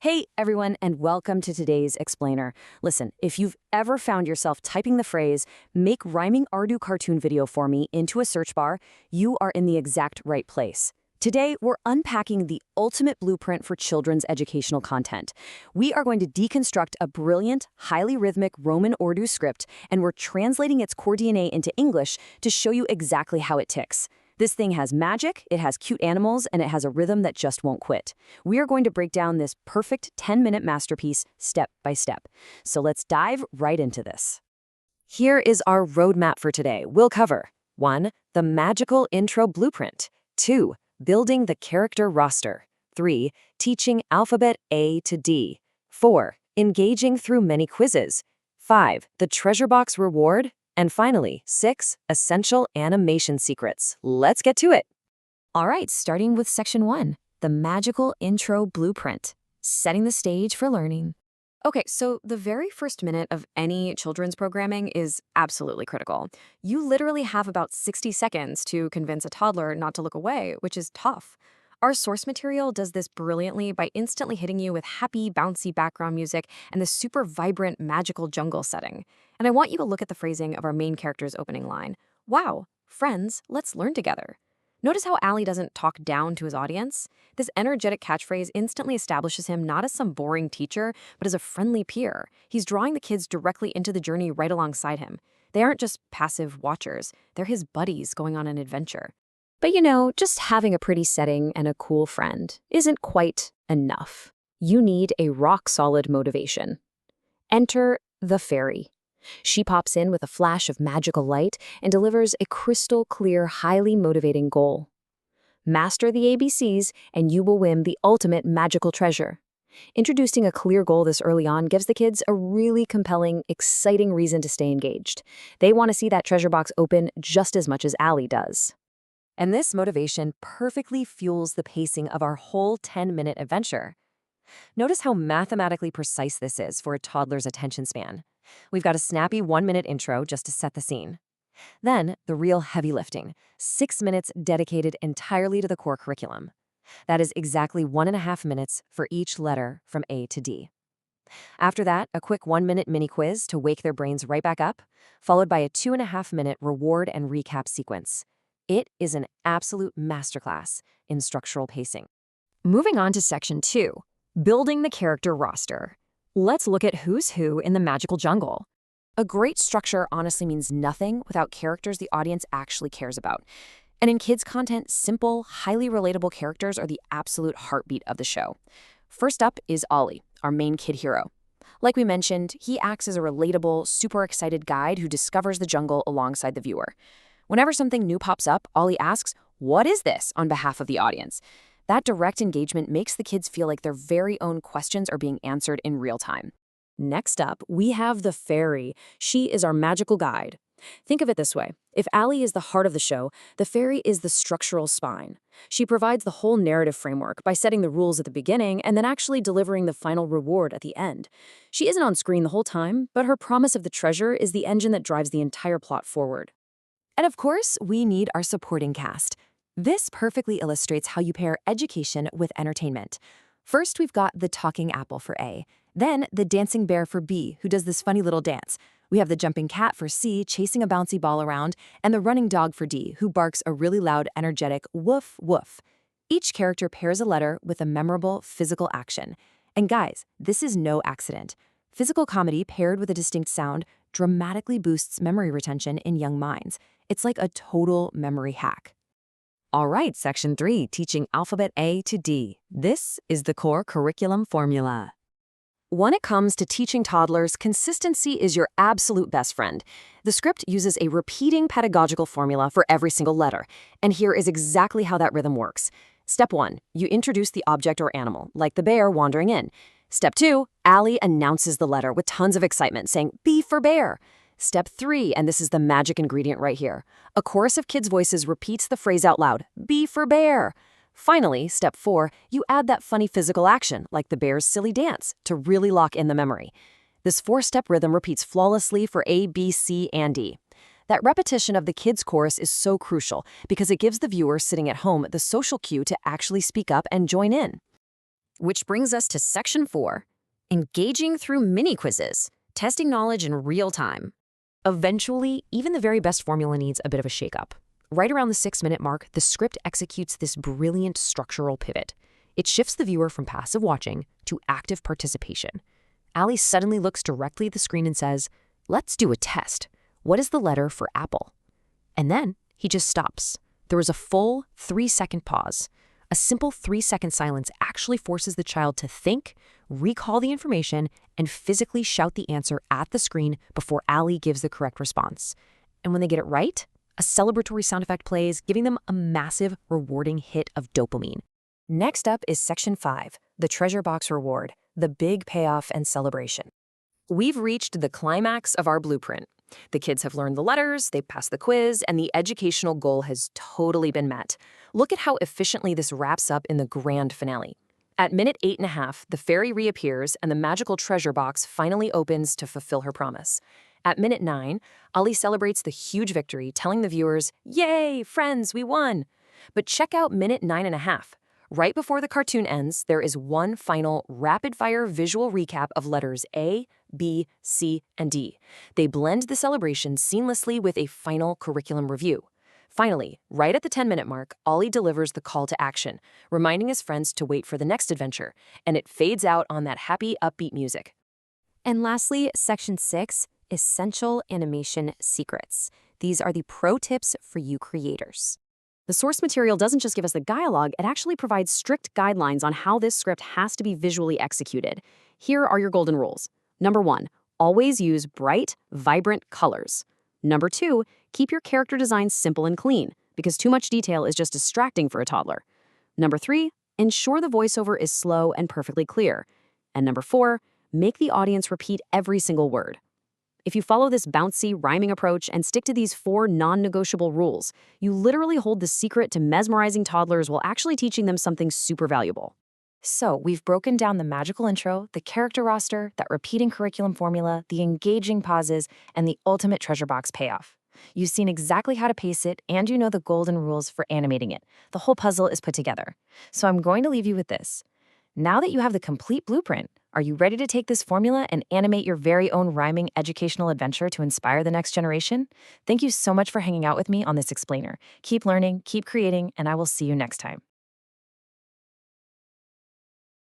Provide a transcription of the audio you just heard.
Hey everyone, and welcome to today's explainer. Listen, if you've ever found yourself typing the phrase, make rhyming Ardu cartoon video for me into a search bar, you are in the exact right place. Today, we're unpacking the ultimate blueprint for children's educational content. We are going to deconstruct a brilliant, highly rhythmic Roman Urdu script, and we're translating its core DNA into English to show you exactly how it ticks. This thing has magic, it has cute animals, and it has a rhythm that just won't quit. We are going to break down this perfect 10-minute masterpiece step by step. So let's dive right into this. Here is our roadmap for today. We'll cover 1. The magical intro blueprint. 2. Building the character roster. 3. Teaching alphabet A to D. 4. Engaging through many quizzes. 5. The treasure box reward. And finally, 6. Essential animation secrets. Let's get to it. All right, starting with section 1, the magical intro blueprint, setting the stage for learning. Okay, so the very first minute of any children's programming is absolutely critical. You literally have about 60 seconds to convince a toddler not to look away, which is tough. Our source material does this brilliantly by instantly hitting you with happy, bouncy background music and the super vibrant, magical jungle setting. And I want you to look at the phrasing of our main character's opening line. Wow, friends, let's learn together. Notice how Ali doesn't talk down to his audience? This energetic catchphrase instantly establishes him not as some boring teacher, but as a friendly peer. He's drawing the kids directly into the journey right alongside him. They aren't just passive watchers, they're his buddies going on an adventure. But you know, just having a pretty setting and a cool friend isn't quite enough. You need a rock-solid motivation. Enter the fairy. She pops in with a flash of magical light and delivers a crystal-clear, highly motivating goal. Master the ABCs, and you will win the ultimate magical treasure. Introducing a clear goal this early on gives the kids a really compelling, exciting reason to stay engaged. They want to see that treasure box open just as much as Ali does. And this motivation perfectly fuels the pacing of our whole 10-minute adventure. Notice how mathematically precise this is for a toddler's attention span. We've got a snappy 1-minute intro just to set the scene. Then, the real heavy lifting, 6 minutes dedicated entirely to the core curriculum. That is exactly 1.5 minutes for each letter from A to D. After that, a quick 1-minute mini quiz to wake their brains right back up, followed by a 2.5-minute reward and recap sequence. It is an absolute masterclass in structural pacing. Moving on to section 2, building the character roster. Let's look at who's who in the magical jungle. A great structure honestly means nothing without characters the audience actually cares about. And in kids' content, simple, highly relatable characters are the absolute heartbeat of the show. First up is Ali, our main kid hero. Like we mentioned, he acts as a relatable, super excited guide who discovers the jungle alongside the viewer. Whenever something new pops up, Ali asks, "What is this?" on behalf of the audience. That direct engagement makes the kids feel like their very own questions are being answered in real time. Next up, we have the fairy. She is our magical guide. Think of it this way. If Ali is the heart of the show, the fairy is the structural spine. She provides the whole narrative framework by setting the rules at the beginning and then actually delivering the final reward at the end. She isn't on screen the whole time, but her promise of the treasure is the engine that drives the entire plot forward. And of course, we need our supporting cast. This perfectly illustrates how you pair education with entertainment. First, we've got the talking apple for A, then the dancing bear for B, who does this funny little dance. We have the jumping cat for C, chasing a bouncy ball around, and the running dog for D, who barks a really loud, energetic woof, woof. Each character pairs a letter with a memorable physical action. And guys, this is no accident. Physical comedy paired with a distinct sound dramatically boosts memory retention in young minds. It's like a total memory hack. All right, section 3, teaching alphabet A to D. This is the core curriculum formula. When it comes to teaching toddlers, consistency is your absolute best friend. The script uses a repeating pedagogical formula for every single letter, and here is exactly how that rhythm works. Step 1, you introduce the object or animal, like the bear wandering in. Step 2, Ali announces the letter with tons of excitement, saying, "B for bear." Step 3, and this is the magic ingredient right here. A chorus of kids' voices repeats the phrase out loud, "B for bear." Finally, step 4, you add that funny physical action, like the bear's silly dance, to really lock in the memory. This 4-step rhythm repeats flawlessly for A, B, C, and D. That repetition of the kids' chorus is so crucial because it gives the viewer sitting at home the social cue to actually speak up and join in. Which brings us to Section 4, engaging through mini quizzes, testing knowledge in real time. Eventually, even the very best formula needs a bit of a shakeup. Right around the 6-minute mark, the script executes this brilliant structural pivot. It shifts the viewer from passive watching to active participation. Allie suddenly looks directly at the screen and says, "Let's do a test. What is the letter for apple?" And then he just stops. There is a full 3-second pause. A simple 3-second silence actually forces the child to think, recall the information, and physically shout the answer at the screen before Allie gives the correct response. And when they get it right, a celebratory sound effect plays, giving them a massive, rewarding hit of dopamine. Next up is Section 5, the treasure box reward, the big payoff and celebration. We've reached the climax of our blueprint. The kids have learned the letters, they've passed the quiz, and the educational goal has totally been met. Look at how efficiently this wraps up in the grand finale. At minute 8.5, the fairy reappears and the magical treasure box finally opens to fulfill her promise. At minute 9, Ollie celebrates the huge victory, telling the viewers, "Yay, friends, we won!" But check out minute 9.5. Right before the cartoon ends, there is one final rapid-fire visual recap of letters A, B, C, and D. They blend the celebration seamlessly with a final curriculum review. Finally, right at the 10-minute mark, Ollie delivers the call to action, reminding his friends to wait for the next adventure, and it fades out on that happy, upbeat music. And lastly, Section 6, Essential Animation Secrets. These are the pro tips for you creators. The source material doesn't just give us the dialogue, it actually provides strict guidelines on how this script has to be visually executed. Here are your golden rules. Number 1, always use bright, vibrant colors. Number 2, keep your character design simple and clean, because too much detail is just distracting for a toddler. Number 3, ensure the voiceover is slow and perfectly clear. And number 4, make the audience repeat every single word. If you follow this bouncy, rhyming approach and stick to these 4 non-negotiable rules, you literally hold the secret to mesmerizing toddlers while actually teaching them something super valuable. So, we've broken down the magical intro, the character roster, that repeating curriculum formula, the engaging pauses, and the ultimate treasure box payoff. You've seen exactly how to pace it, and you know the golden rules for animating it. The whole puzzle is put together. So I'm going to leave you with this. Now that you have the complete blueprint, are you ready to take this formula and animate your very own rhyming educational adventure to inspire the next generation? Thank you so much for hanging out with me on this explainer. Keep learning, keep creating, and I will see you next time.